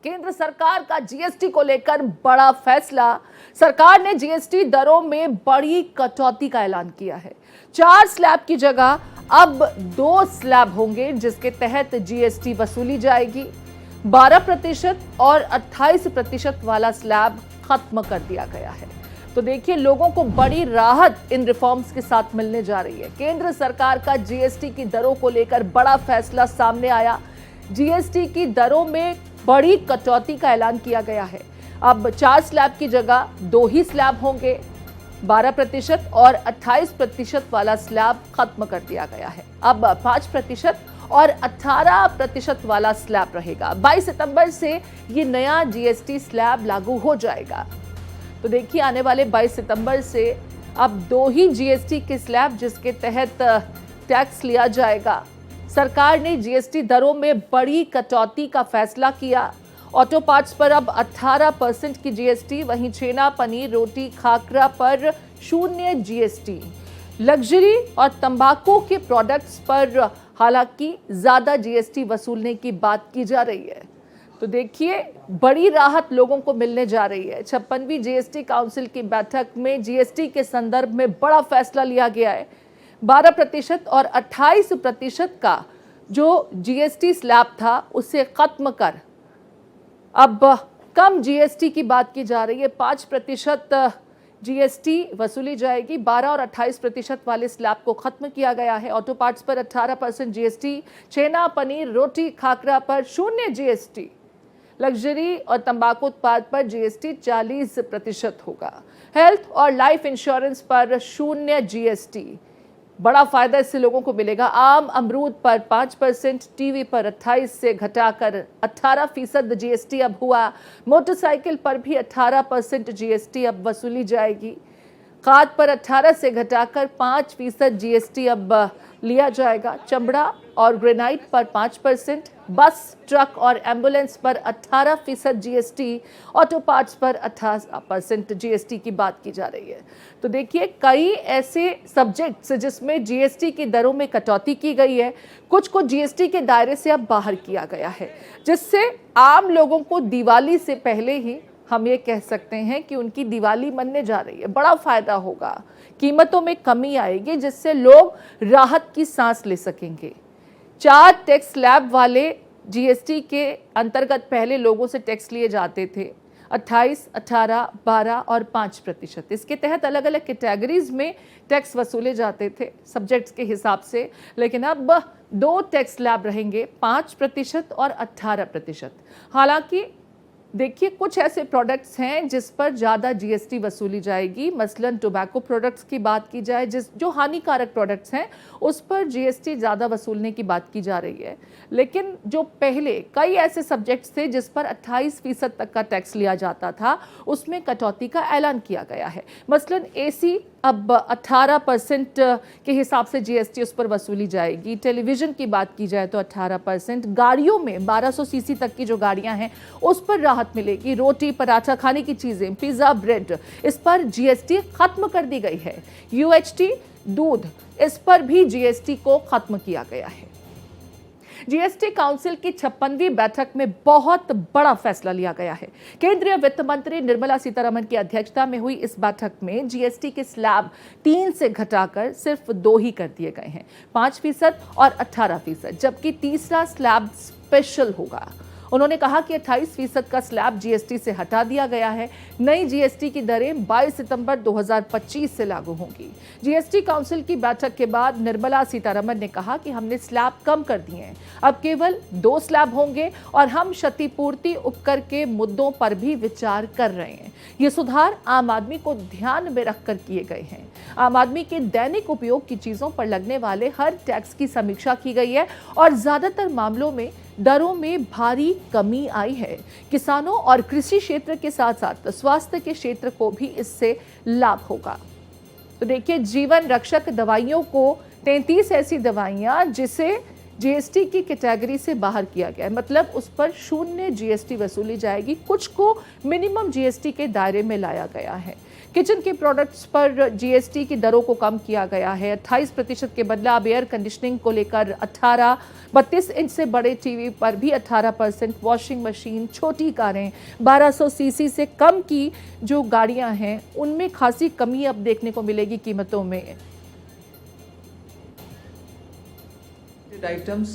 केंद्र सरकार का जीएसटी को लेकर बड़ा फैसला। सरकार ने जीएसटी दरों में बड़ी कटौती का ऐलान किया है। 4 स्लैब की जगह अब 2 स्लैब होंगे, जिसके तहत जीएसटी वसूली जाएगी। 12% और 28% वाला स्लैब खत्म कर दिया गया है। तो देखिए, लोगों को बड़ी राहत इन रिफॉर्म्स के साथ मिलने जा रही है। केंद्र सरकार का जीएसटी की दरों को लेकर बड़ा फैसला सामने आया। जीएसटी की दरों में बड़ी कटौती का ऐलान किया गया है। अब 4 स्लैब की जगह 2 ही स्लैब होंगे। 12% और 28% वाला स्लैब खत्म कर दिया गया है। अब 5% और 18% वाला स्लैब रहेगा। 22 सितंबर से ये नया जीएसटी स्लैब लागू हो जाएगा। तो देखिए, आने वाले 22 सितंबर से अब 2 ही जीएसटी के स्लैब, जिसके तहत टैक्स लिया जाएगा। सरकार ने जीएसटी दरों में बड़ी कटौती का फैसला किया। ऑटो पार्ट्स पर अब 18% की जीएसटी, वहीं छेना, पनीर, रोटी, खाकरा पर 0 जीएसटी। लग्जरी और तंबाकू के प्रोडक्ट्स पर हालांकि ज्यादा जीएसटी वसूलने की बात की जा रही है। तो देखिए, बड़ी राहत लोगों को मिलने जा रही है। 56वीं जीएसटी काउंसिल की बैठक में जीएसटी के संदर्भ में बड़ा फैसला लिया गया है। 12% और 28% का जो जीएसटी स्लैब था, उसे खत्म कर अब कम जीएसटी की बात की जा रही है। 5% जीएसटी वसूली जाएगी। 12 और 28% वाले स्लैब को खत्म किया गया है। ऑटो पार्ट्स पर 18% जीएसटी, छेना, पनीर, रोटी, खाकरा पर 0 जीएसटी। लग्जरी और तंबाकू उत्पाद पर जीएसटी 40% होगा। हेल्थ और लाइफ इंश्योरेंस पर 0 जीएसटी। बड़ा फायदा इससे लोगों को मिलेगा। आम अमरूद पर 5%, टीवी पर 28 से घटाकर 18% जीएसटी अब हुआ। मोटरसाइकिल पर भी 18% जीएसटी अब वसूली जाएगी। खाद पर 18 से घटाकर 5% जीएसटी अब लिया जाएगा। चमड़ा और ग्रेनाइट पर 5%, बस, ट्रक और एम्बुलेंस पर 18% जीएसटी, ऑटो पार्ट्स पर 18% जीएसटी की बात की जा रही है। तो देखिए, कई ऐसे सब्जेक्ट्स जिसमें जीएसटी की दरों में कटौती की गई है। कुछ को जीएसटी के दायरे से अब बाहर किया गया है, जिससे आम लोगों को दिवाली से पहले ही हम ये कह सकते हैं कि उनकी दिवाली मनने जा रही है। बड़ा फायदा होगा, कीमतों में कमी आएगी, जिससे लोग राहत की सांस ले सकेंगे। 4 टैक्स स्लैब वाले जीएसटी के अंतर्गत पहले लोगों से टैक्स लिए जाते थे। 28, 18, 12 और 5%। इसके तहत अलग अलग कैटेगरीज में टैक्स वसूले जाते थे सब्जेक्ट्स के हिसाब से। लेकिन अब 2 टैक्स स्लैब रहेंगे, 5% और 18%। हालांकि देखिए, कुछ ऐसे प्रोडक्ट्स हैं जिस पर ज़्यादा जीएसटी वसूली जाएगी। मसलन टोबैको प्रोडक्ट्स की बात की जाए, जो हानिकारक प्रोडक्ट्स हैं, उस पर जीएसटी ज़्यादा वसूलने की बात की जा रही है। लेकिन जो पहले कई ऐसे सब्जेक्ट्स थे जिस पर 28% तक का टैक्स लिया जाता था, उसमें कटौती का ऐलान किया गया है। मसलन एसी अब 18% के हिसाब से जीएसटी उस पर वसूली जाएगी। टेलीविज़न की बात की जाए तो 18%। गाड़ियों में 1200 सीसी तक की जो गाड़ियां हैं, उस पर राहत मिलेगी। रोटी, पराठा, खाने की चीज़ें, पिज़्ज़ा, ब्रेड, इस पर जीएसटी खत्म कर दी गई है। यूएचटी, दूध, इस पर भी जीएसटी को खत्म किया गया है। जीएसटी काउंसिल की 56वीं बैठक में बहुत बड़ा फैसला लिया गया है। केंद्रीय वित्त मंत्री निर्मला सीतारमण की अध्यक्षता में हुई इस बैठक में जीएसटी के स्लैब 3 से घटाकर सिर्फ 2 ही कर दिए गए हैं, 5% और 18%, जबकि तीसरा स्लैब स्पेशल होगा। उन्होंने कहा कि 28% का स्लैब जीएसटी से हटा दिया गया है। नई जीएसटी की दरें 22 सितंबर 2025 से लागू होंगी। जीएसटी काउंसिल की बैठक के बाद निर्मला सीतारमण ने कहा कि हमने स्लैब कम कर दिए हैं, अब केवल 2 स्लैब होंगे और हम क्षतिपूर्ति उपकर के मुद्दों पर भी विचार कर रहे हैं। ये सुधार आम आदमी को ध्यान में रखकर किए गए हैं। आम आदमी के दैनिक उपयोग की चीजों पर लगने वाले हर टैक्स की समीक्षा की गई है और ज्यादातर मामलों में दरों में भारी कमी आई है। किसानों और कृषि क्षेत्र के साथ साथ स्वास्थ्य के क्षेत्र को भी इससे लाभ होगा। तो देखिए, जीवन रक्षक दवाइयों को 33 ऐसी दवाइयां जिसे जीएसटी की कैटेगरी से बाहर किया गया है, मतलब उस पर 0 जीएसटी वसूली जाएगी। कुछ को मिनिमम जीएसटी के दायरे में लाया गया है। किचन के प्रोडक्ट्स पर जीएसटी की दरों को कम किया गया है। 28% के बदले अब एयर कंडीशनिंग को लेकर 18, 32 इंच से बड़े टीवी पर भी 18%, वॉशिंग मशीन, छोटी कारें, 1200 सीसी से कम की जो गाड़ियां हैं उनमें खासी कमी अब देखने को मिलेगी कीमतों में। Items,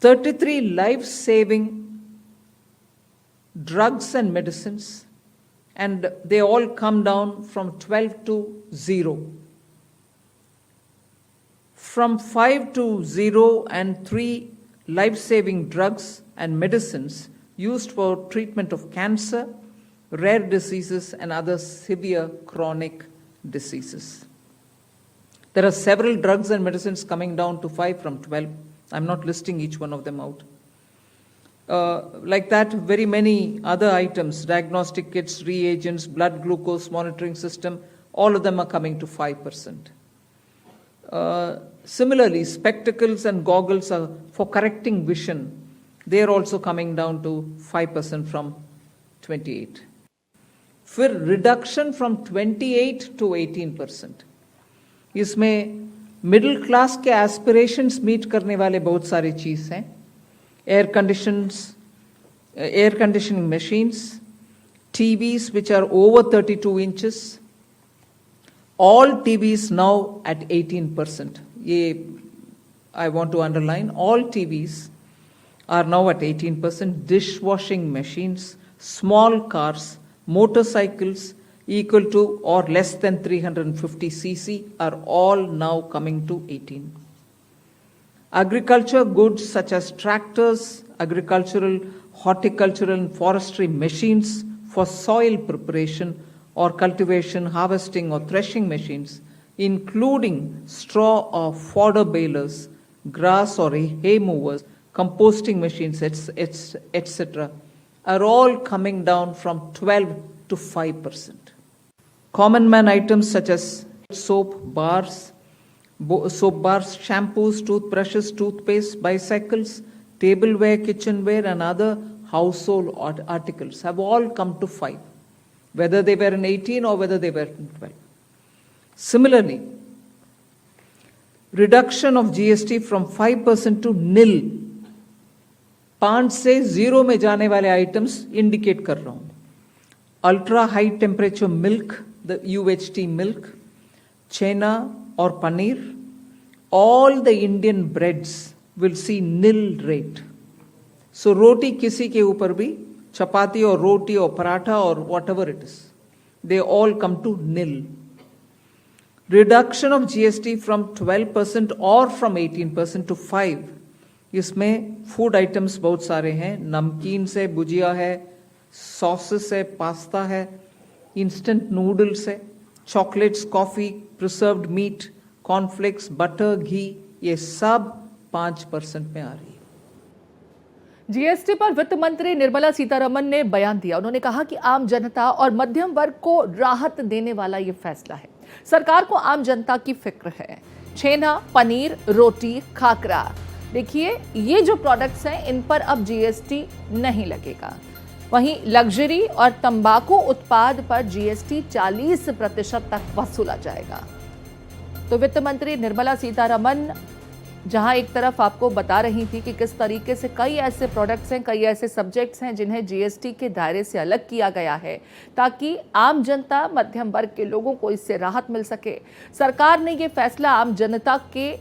33 life-saving drugs and medicines, and they all come down from 12 to 0. From 5 to 0 and 3 life-saving drugs and medicines used for treatment of cancer, rare diseases, and other severe chronic diseases. There are several drugs and medicines coming down to 5 from 12. I'm not listing each one of them out. Like that, very many other items, diagnostic kits, reagents, blood glucose monitoring system, all of them are coming to 5%. Similarly, spectacles and goggles are for correcting vision. They are also coming down to 5% from 28. For reduction from 28 to 18%. इसमें middle class के aspirations meet करने वाले बहुत सारे चीज हैं। Air conditioning machines, TVs which are over 32 inches, all TVs now at 18%. ये I want to underline, all TVs are now at 18%. Dish washing machines, small cars, motorcycles equal to or less than 350 cc are all now coming to 18. Agriculture goods such as tractors, agricultural, horticultural and forestry machines for soil preparation or cultivation, harvesting or threshing machines, including straw or fodder balers, grass or hay movers, composting machines, etc., are all coming down from 12 to 5%. Common man items such as soap bars, shampoos, toothbrushes, toothpaste, bicycles, tableware, kitchenware, and other household articles have all come to 5, whether they were in 18 or whether they were in 12. Similarly, reduction of GST from 5% to nil. 5 से 0 में जाने वाले items indicate कर रहा हूं। Ultra high temperature milk, the UHT milk, chena or paneer, all the Indian breads will see nil rate. So roti kisi ke upar bhi, chapati or roti or paratha or whatever it is, they all come to nil. Reduction of GST from 12% or from 18% to 5. इसमें food items बहुत सारे हैं। नमकीन से भुजिया है, sauces है, pasta है, instant noodles है, chocolates, coffee, preserved meat, cornflakes, butter, घी, ये सब 5% में आ रही है। जीएसटी पर वित्त मंत्री निर्मला सीतारमण ने बयान दिया। उन्होंने कहा कि आम जनता और मध्यम वर्ग को राहत देने वाला ये फैसला है। सरकार को आम जनता की फिक्र है। छेना, पनीर, रोटी, खाकरा, देखिए ये जो प्रोडक्ट्स हैं इन पर अब जीएसटी नहीं लगेगा। वहीं लग्जरी और तंबाकू उत्पाद पर जीएसटी 40% तक वसूला जाएगा। तो वित्त मंत्री निर्मला सीतारमण जहां एक तरफ आपको बता रही थी कि किस तरीके से कई ऐसे प्रोडक्ट्स हैं, कई ऐसे सब्जेक्ट्स हैं जिन्हें जीएसटी के दायरे से अलग किया गया है ताकि आम जनता, मध्यम वर्ग के लोगों को इससे राहत मिल सके। सरकार ने ये फैसला आम जनता के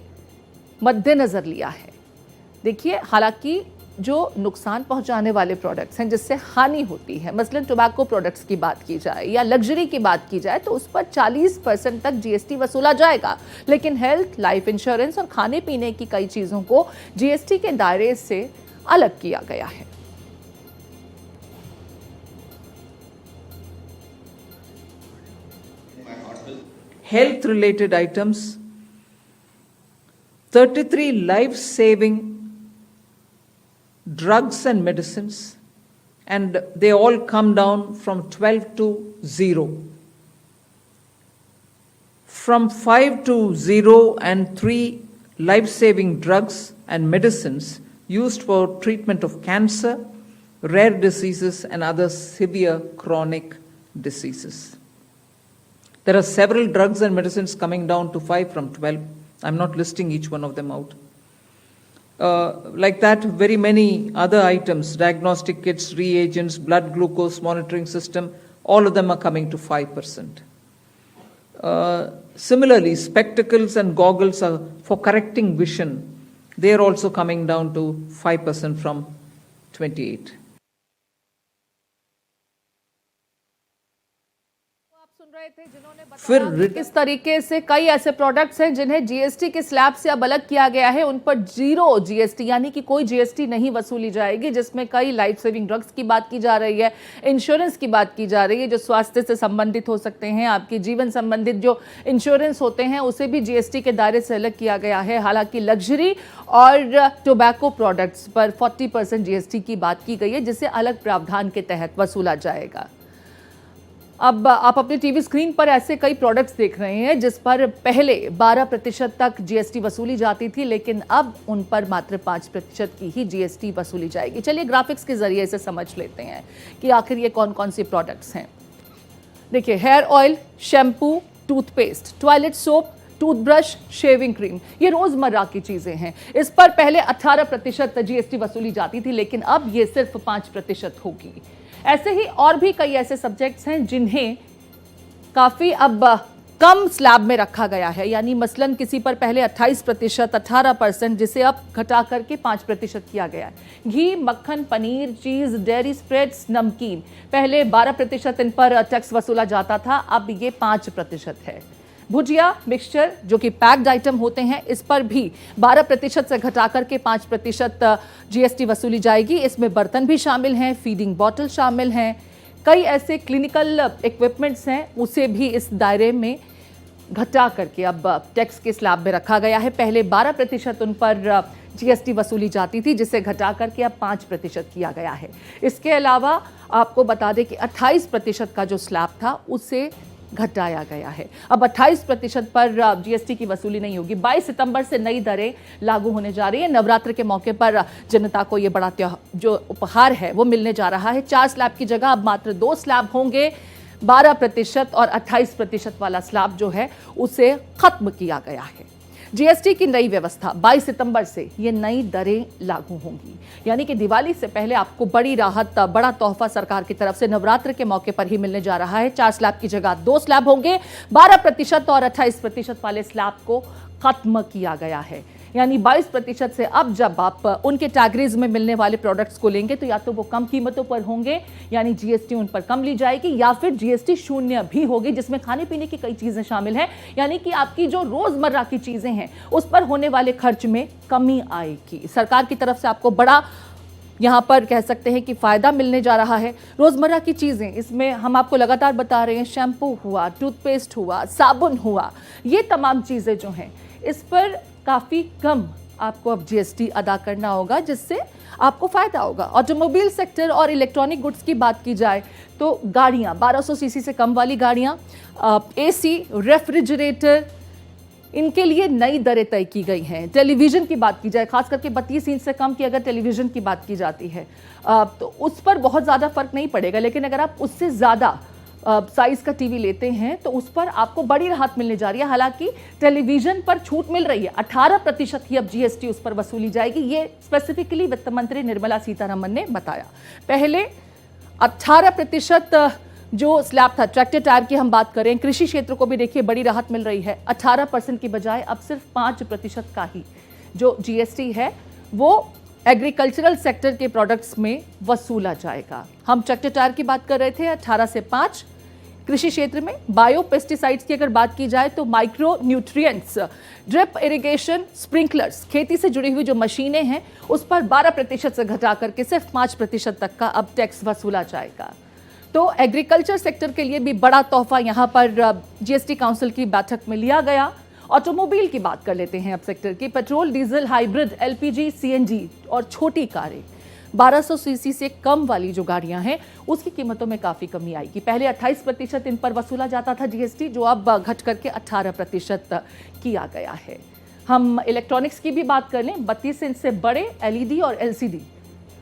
मद्देनजर लिया है। देखिए, हालांकि जो नुकसान पहुंचाने वाले प्रोडक्ट्स हैं, जिससे हानि होती है, मसलन टोबैको प्रोडक्ट्स की बात की जाए या लग्जरी की बात की जाए, तो उस पर 40% तक जीएसटी वसूला जाएगा। लेकिन हेल्थ, लाइफ इंश्योरेंस और खाने पीने की कई चीजों को जीएसटी के दायरे से अलग किया गया है। Health related items, 33 life saving drugs and medicines, and they all come down from 12 to 0. From 5 to 0 and 3 life-saving drugs and medicines used for treatment of cancer, rare diseases, and other severe chronic diseases. There are several drugs and medicines coming down to 5 from 12. I'm not listing each one of them out. Like that, very many other items, diagnostic kits, reagents, blood glucose monitoring system, all of them are coming to 5%. Similarly, spectacles and goggles are for correcting vision. They are also coming down to 5% from 28. फिर इस तरीके से कई ऐसे products हैं जिन्हें GST के slab से अब अलग किया गया है, उन पर जीरो जीएसटी यानी कि कोई जीएसटी नहीं वसूली जाएगी, जिसमें कई लाइफ सेविंग ड्रग्स की बात की जा रही है, इंश्योरेंस की बात की जा रही है, जो स्वास्थ्य से संबंधित हो सकते हैं, आपके जीवन संबंधित जो इंश्योरेंस होते हैं उसे भी जीएसटी के दायरे से अलग किया गया है। हालांकि लग्जरी और टोबैको प्रोडक्ट्स पर 40% जीएसटी की बात की गई है, जिसे अलग प्रावधान के तहत वसूला जाएगा। अब आप अपने टीवी स्क्रीन पर ऐसे कई प्रोडक्ट्स देख रहे हैं जिस पर पहले 12% तक जीएसटी वसूली जाती थी, लेकिन अब उन पर मात्र 5% की ही जीएसटी वसूली जाएगी। चलिए ग्राफिक्स के जरिए इसे समझ लेते हैं कि आखिर ये कौन कौन सी प्रोडक्ट्स हैं। देखिए, hair oil, shampoo, toothpaste, toilet soap, toothbrush, shaving cream, ये रोजमर्रा की चीजें हैं। इस पर पहले 18% जीएसटी वसूली जाती थी, लेकिन अब ये सिर्फ 5% होगी। ऐसे ही और भी कई ऐसे सब्जेक्ट्स हैं जिन्हें काफी अब कम स्लैब में रखा गया है, यानी मसलन किसी पर पहले 28%, 18%, जिसे अब घटा करके 5% किया गया है। घी, मक्खन, पनीर, चीज, डेयरी स्प्रेड्स, नमकीन, पहले 12% इन पर टैक्स वसूला जाता था, अब ये 5% है। भुजिया, मिक्सचर जो कि पैक्ड आइटम होते हैं, इस पर भी 12% से घटा करके 5% जीएसटी वसूली जाएगी। इसमें बर्तन भी शामिल हैं, फीडिंग बॉटल शामिल हैं, कई ऐसे क्लिनिकल इक्विपमेंट्स हैं, उसे भी इस दायरे में घटा करके अब टैक्स के स्लैब में रखा गया है। पहले 12% उन पर जीएसटी वसूली जाती थी, जिसे घटा करके अब 5% किया गया है। इसके अलावा आपको बता दें कि 28% का जो स्लैब था उसे घटाया गया है। अब 28% पर जीएसटी की वसूली नहीं होगी। 22 सितंबर से नई दरें लागू होने जा रही है। नवरात्र के मौके पर जनता को ये बड़ा जो उपहार है वो मिलने जा रहा है। 4 स्लैब की जगह अब मात्र 2 स्लैब होंगे। 12% और 28% वाला स्लैब जो है उसे खत्म किया गया है। जीएसटी की नई व्यवस्था 22 सितंबर से ये नई दरें लागू होंगी, यानी कि दिवाली से पहले आपको बड़ी राहत, बड़ा तोहफा सरकार की तरफ से नवरात्र के मौके पर ही मिलने जा रहा है। 4 स्लैब की जगह 2 स्लैब होंगे। 12% और 28% वाले स्लैब को खत्म किया गया है, यानी 22% से अब जब आप उनके कैटेगरीज में मिलने वाले प्रोडक्ट्स को लेंगे तो या तो वो कम कीमतों पर होंगे, यानी जीएसटी उन पर कम ली जाएगी, या फिर जीएसटी शून्य भी होगी, जिसमें खाने पीने की कई चीजें शामिल हैं, यानी कि आपकी जो रोजमर्रा की चीजें हैं उस पर होने वाले खर्च में कमी आएगी। सरकार की तरफ से आपको बड़ा यहाँ पर कह सकते हैं कि फायदा मिलने जा रहा है। रोजमर्रा की चीजें, इसमें हम आपको लगातार बता रहे हैं, शैम्पू हुआ, टूथपेस्ट हुआ, साबुन हुआ, ये तमाम चीजें जो हैं इस पर काफ़ी कम आपको अब जीएसटी अदा करना होगा, जिससे आपको फ़ायदा होगा। ऑटोमोबाइल सेक्टर और इलेक्ट्रॉनिक गुड्स की बात की जाए तो गाड़ियाँ, 1200 सीसी से कम वाली गाड़ियाँ, एसी, रेफ्रिजरेटर, इनके लिए नई दरें तय की गई हैं। टेलीविज़न की बात की जाए, खास करके 32 इंच से कम की अगर टेलीविज़न की बात की जाती है तो उस पर बहुत ज़्यादा फर्क नहीं पड़ेगा, लेकिन अगर आप उससे ज़्यादा साइज का टीवी लेते हैं तो उस पर आपको बड़ी राहत मिलने जा रही है। हालांकि टेलीविजन पर छूट मिल रही है, 18% ही अब जीएसटी उस पर वसूली जाएगी। ये स्पेसिफिकली वित्त मंत्री निर्मला सीतारमन ने बताया। पहले 18% जो स्लैब था, ट्रैक्टर टायर की हम बात करें, कृषि क्षेत्र को भी देखिए बड़ी राहत मिल रही है। 18% की बजाय अब सिर्फ 5% का ही जो जीएसटी है वो एग्रीकल्चरल सेक्टर के प्रोडक्ट्स में वसूला जाएगा। हम ट्रैक्टर टायर की बात कर रहे थे, 18 से 5। कृषि क्षेत्र में बायो पेस्टिसाइड्स की अगर बात की जाए तो micro nutrients, drip irrigation, sprinklers, खेती से जुड़ी हुई जो मशीनें हैं उस पर 12% से घटा करके सिर्फ 5% तक का अब टैक्स वसूला जाएगा। तो एग्रीकल्चर सेक्टर के लिए भी बड़ा तोहफा यहाँ पर जीएसटी काउंसिल की बैठक में लिया गया। ऑटोमोबाइल की बात कर लेते हैं अब सेक्टर की। Petrol, diesel, hybrid, LPG, CNG और छोटी कारें, 1200 सीसी से कम वाली जो गाड़ियां हैं उसकी कीमतों में काफ़ी कमी आएगी। पहले 28% इन पर वसूला जाता था जीएसटी, जो अब घट करके 18% किया गया है। हम इलेक्ट्रॉनिक्स की भी बात कर लें, 32 इंच से बड़े एलईडी और एलसीडी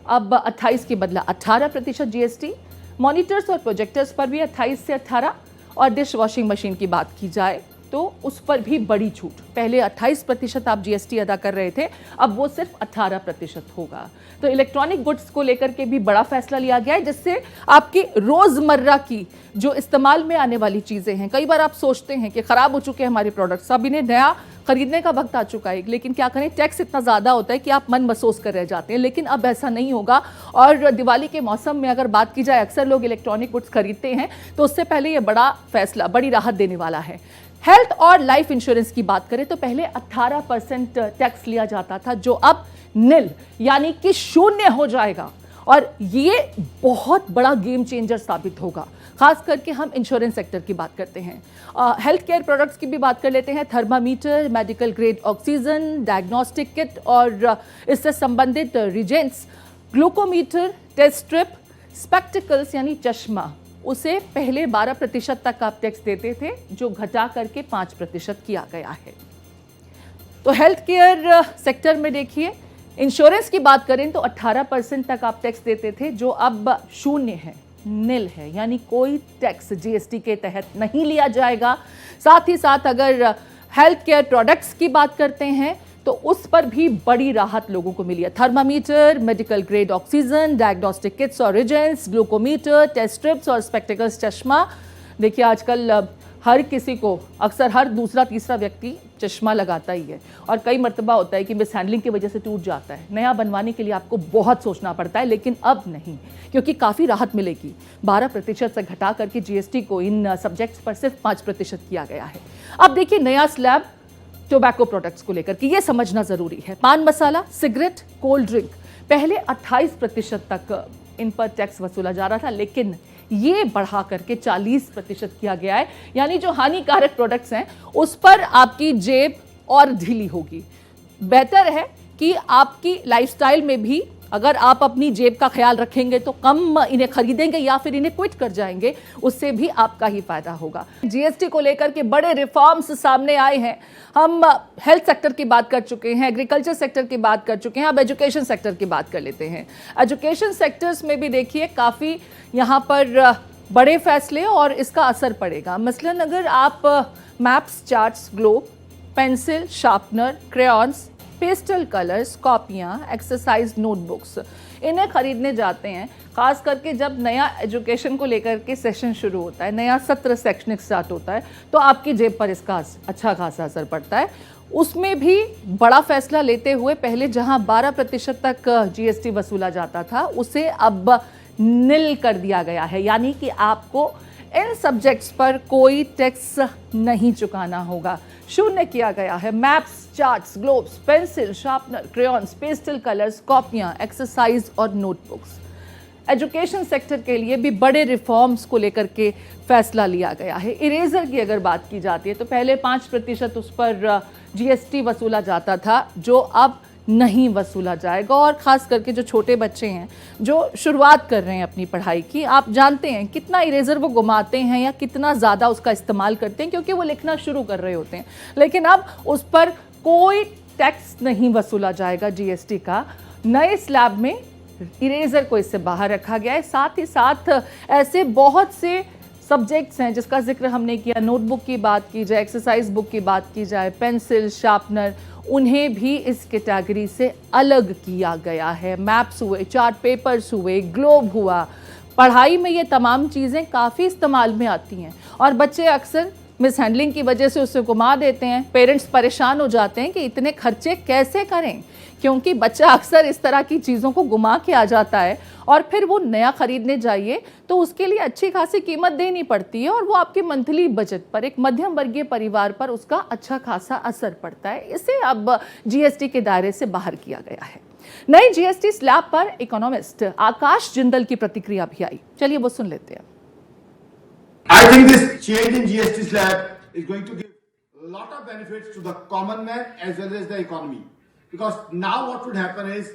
अब 28 के बदला 18% जीएसटी। मॉनिटर्स और प्रोजेक्टर्स पर भी 28 से 18, और डिश वॉशिंग मशीन की बात की जाए तो उस पर भी बड़ी छूट। पहले 28% आप जीएसटी अदा कर रहे थे, अब वो सिर्फ 18% होगा। तो इलेक्ट्रॉनिक गुड्स को लेकर के भी बड़ा फैसला लिया गया है, जिससे आपकी रोजमर्रा की जो इस्तेमाल में आने वाली चीजें हैं, कई बार आप सोचते हैं कि खराब हो चुके हैं हमारे प्रोडक्ट्स, अब इन्हें नया खरीदने का वक्त आ चुका है, लेकिन क्या करें, टैक्स इतना ज़्यादा होता है कि आप मन महसूस कर रह जाते हैं। लेकिन अब ऐसा नहीं होगा। और दिवाली के मौसम में अगर बात की जाए, अक्सर लोग इलेक्ट्रॉनिक गुड्स खरीदते हैं, तो उससे पहले ये बड़ा फैसला, बड़ी राहत देने वाला है। हेल्थ और लाइफ इंश्योरेंस की बात करें तो पहले 18% टैक्स लिया जाता था, जो अब निल यानी कि शून्य हो जाएगा, और ये बहुत बड़ा गेम चेंजर साबित होगा। खास करके हम इंश्योरेंस सेक्टर की बात करते हैं, हेल्थ केयर प्रोडक्ट्स की भी बात कर लेते हैं। Thermometer, medical grade oxygen, diagnostic kit और इससे संबंधित रिजेंट्स, ग्लूकोमीटर, टेस्ट स्ट्रिप, स्पेक्टिकल्स यानी चश्मा, उसे पहले 12% तक आप टैक्स देते थे, जो घटा करके 5% किया गया है। तो हेल्थ केयर सेक्टर में देखिए, इंश्योरेंस की बात करें तो 18% तक आप टैक्स देते थे, जो अब शून्य है, निल है, यानी कोई टैक्स जीएसटी के तहत नहीं लिया जाएगा। साथ ही साथ अगर हेल्थ केयर प्रोडक्ट्स की बात करते हैं तो उस पर भी बड़ी राहत लोगों को मिली है। Thermometer, medical grade oxygen, diagnostic kits और रिजेंट्स, ग्लूकोमीटर, टेस्ट स्ट्रिप्स और स्पेक्टिकल्स चश्मा। देखिए आजकल हर किसी को, अक्सर हर दूसरा तीसरा व्यक्ति चश्मा लगाता ही है, और कई मर्तबा होता है कि मिस हैंडलिंग की वजह से टूट जाता है। नया बनवाने के लिए आपको बहुत सोचना पड़ता है, लेकिन अब नहीं, क्योंकि काफ़ी राहत मिलेगी। 12% से घटा करके जीएसटी को इन सब्जेक्ट्स पर सिर्फ 5% किया गया है। अब देखिए नया स्लैब टोबैको प्रोडक्ट्स को लेकर कि ये समझना ज़रूरी है। पान मसाला, सिगरेट, कोल्ड ड्रिंक, पहले 28% तक इन पर टैक्स वसूला जा रहा था, लेकिन ये बढ़ा करके 40% किया गया है। यानी जो हानिकारक प्रोडक्ट्स हैं उस पर आपकी जेब और ढीली होगी। बेहतर है कि आपकी लाइफस्टाइल में भी अगर आप अपनी जेब का ख्याल रखेंगे तो कम इन्हें खरीदेंगे या फिर इन्हें क्विट कर जाएंगे, उससे भी आपका ही फायदा होगा। जीएसटी को लेकर के बड़े रिफॉर्म्स सामने आए हैं। हम हेल्थ सेक्टर की बात कर चुके हैं, एग्रीकल्चर सेक्टर की बात कर चुके हैं, अब एजुकेशन सेक्टर की बात कर लेते हैं। एजुकेशन सेक्टर्स में भी देखिए काफ़ी यहाँ पर बड़े फैसले और इसका असर पड़ेगा। मसलन अगर आप maps, charts, globe, pencil, sharpener, crayons, pastel colours, कॉपियाँ, एक्सरसाइज नोटबुक्स, इन्हें खरीदने जाते हैं, खास करके जब नया एजुकेशन को लेकर के सेशन शुरू होता है, नया सत्र शैक्षणिक स्टार्ट होता है, तो आपकी जेब पर इसका अच्छा खासा असर पड़ता है। उसमें भी बड़ा फैसला लेते हुए पहले जहां 12% तक जीएसटी वसूला जाता था, उसे अब निल कर दिया गया है, यानी कि आपको इन सब्जेक्ट्स पर कोई टैक्स नहीं चुकाना होगा। शून्य किया गया है maps, charts, globes, pencil, sharpener, crayons, pastel colours, कॉपियां, एक्सरसाइज और नोटबुक्स। एजुकेशन सेक्टर के लिए भी बड़े रिफॉर्म्स को लेकर के फैसला लिया गया है। इरेजर की अगर बात की जाती है तो पहले 5% उस पर जीएसटी वसूला जाता था, जो अब नहीं वसूला जाएगा। और ख़ास करके जो छोटे बच्चे हैं जो शुरुआत कर रहे हैं अपनी पढ़ाई की, आप जानते हैं कितना इरेज़र वो घुमाते हैं या कितना ज़्यादा उसका इस्तेमाल करते हैं, क्योंकि वो लिखना शुरू कर रहे होते हैं। लेकिन अब उस पर कोई टैक्स नहीं वसूला जाएगा जीएसटी का। नए स्लैब में इरेज़र को इससे बाहर रखा गया है। साथ ही साथ ऐसे बहुत से सब्जेक्ट्स हैं जिसका जिक्र हमने किया, नोटबुक की बात की जाए, एक्सरसाइज बुक की बात की जाए, पेंसिल, शार्पनर, उन्हें भी इस कैटेगरी से अलग किया गया है। मैप्स हुए, चार्ट पेपर्स हुए, ग्लोब हुआ, पढ़ाई में ये तमाम चीज़ें काफ़ी इस्तेमाल में आती हैं और बच्चे अक्सर मिस हैंडलिंग की वजह से उसे घुमा देते हैं। पेरेंट्स परेशान हो जाते हैं कि इतने खर्चे कैसे करें, क्योंकि बच्चा अक्सर इस तरह की चीज़ों को घुमा के आ जाता है और फिर वो नया खरीदने जाइए तो उसके लिए अच्छी खासी कीमत देनी पड़ती है और वो आपके मंथली बजट पर, एक मध्यम वर्गीय परिवार पर उसका अच्छा खासा असर पड़ता है। इसे अब जीएसटी के दायरे से बाहर किया गया है। नई जीएसटी स्लैब पर इकोनॉमिस्ट आकाश जिंदल की प्रतिक्रिया भी आई, चलिए वो सुन लेते हैं। I think this change in GST slab is going to give a lot of benefits to the common man as well as the economy. Because now what would happen is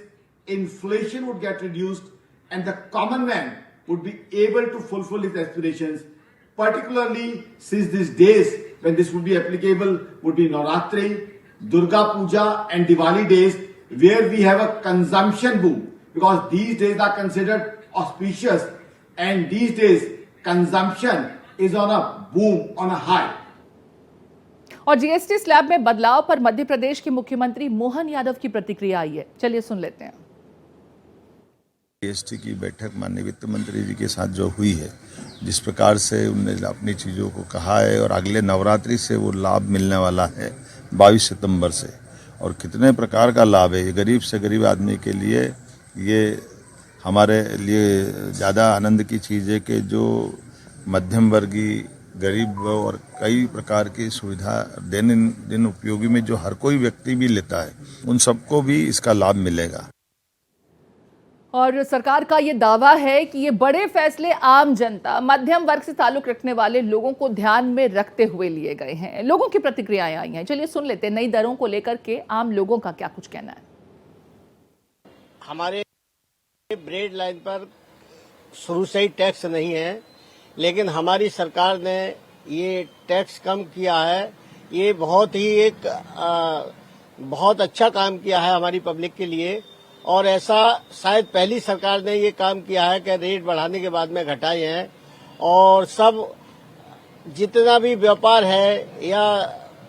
inflation would get reduced and the common man would be able to fulfill his aspirations, particularly since these days when this would be applicable would be Navratri, Durga Puja and Diwali days where we have a consumption boom because these days are considered auspicious and these days consumption is on a boom, on a high. और GST slab में बदलाव पर मध्य प्रदेश के मुख्यमंत्री मोहन यादव की प्रतिक्रिया आई है, चलिए सुन लेते हैं। जीएसटी की बैठक माननीय वित्त मंत्री जी के साथ जो हुई है, जिस प्रकार से उन्होंने अपनी चीज़ों को कहा है और अगले नवरात्रि से वो लाभ मिलने वाला है 22 सितंबर से, और कितने प्रकार का लाभ है ये गरीब से गरीब आदमी के लिए, ये हमारे लिए ज़्यादा आनंद की चीज़ है कि जो मध्यम वर्गीय गरीब और कई प्रकार की सुविधा दिन उपयोगी में जो हर कोई व्यक्ति भी लेता है उन सबको भी इसका लाभ मिलेगा। और सरकार का ये दावा है कि ये बड़े फैसले आम जनता, मध्यम वर्ग से ताल्लुक रखने वाले लोगों को ध्यान में रखते हुए लिए गए हैं। लोगों की प्रतिक्रियाएं आई हैं, चलिए सुन लेते हैं नई दरों को लेकर के आम लोगों का क्या कुछ कहना है। हमारे ब्रेड लाइन पर शुरू से ही टैक्स नहीं है, लेकिन हमारी सरकार ने ये टैक्स कम किया है। ये बहुत ही एक बहुत अच्छा काम किया है हमारी पब्लिक के लिए, और ऐसा शायद पहली सरकार ने ये काम किया है कि रेट बढ़ाने के बाद में घटाए हैं, और सब जितना भी व्यापार है या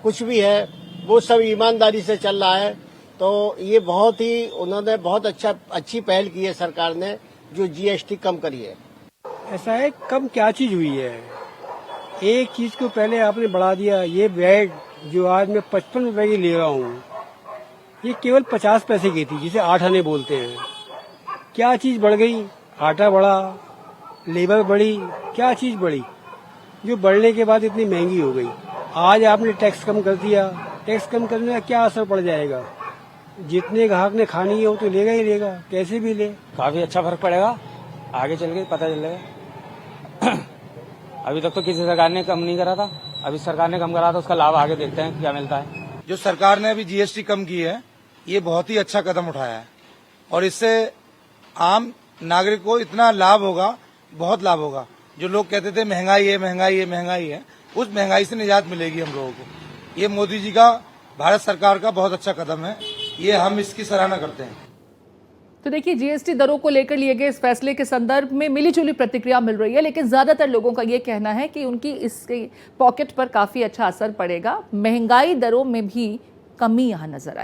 कुछ भी है वो सब ईमानदारी से चल रहा है। तो ये बहुत ही उन्होंने बहुत अच्छी पहल की है सरकार ने, जो जीएसटी कम करी है। ऐसा है, कम क्या चीज हुई है, एक चीज को पहले आपने बढ़ा दिया। ये ब्रेड जो आज मैं 55 रुपए की ले रहा हूँ, ये केवल 50 पैसे की थी, जिसे 8 आने बोलते हैं। क्या चीज बढ़ गई? आटा बढ़ा, लेबर बढ़ी, क्या चीज बढ़ी जो बढ़ने के बाद इतनी महंगी हो गई? आज आपने टैक्स कम कर दिया, टैक्स कम करने का क्या असर पड़ जाएगा? जितने ग्राहक ने खानी है वो तो लेगा ही लेगा, कैसे भी ले। काफी अच्छा फर्क पड़ेगा, आगे चल के पता चलेगा। अभी तक तो किसी सरकार ने कम नहीं करा था, अभी सरकार ने कम करा था, उसका लाभ आगे देखते हैं क्या मिलता है। जो सरकार ने अभी जीएसटी कम की है, ये बहुत ही अच्छा कदम उठाया है, और इससे आम नागरिक को इतना लाभ होगा, बहुत लाभ होगा। जो लोग कहते थे महंगाई है महंगाई है महंगाई है, उस महंगाई से निजात मिलेगी हम लोगों को। ये मोदी जी का, भारत सरकार का बहुत अच्छा कदम है, ये हम इसकी सराहना करते हैं। तो देखिए, जीएसटी दरों को लेकर लिए गए इस फैसले के संदर्भ में मिलीजुली प्रतिक्रिया मिल रही है, लेकिन ज्यादातर लोगों का ये कहना है कि उनकी इसके पॉकेट पर काफी अच्छा असर पड़ेगा। महंगाई दरों में भी कमी यहां नजर आई।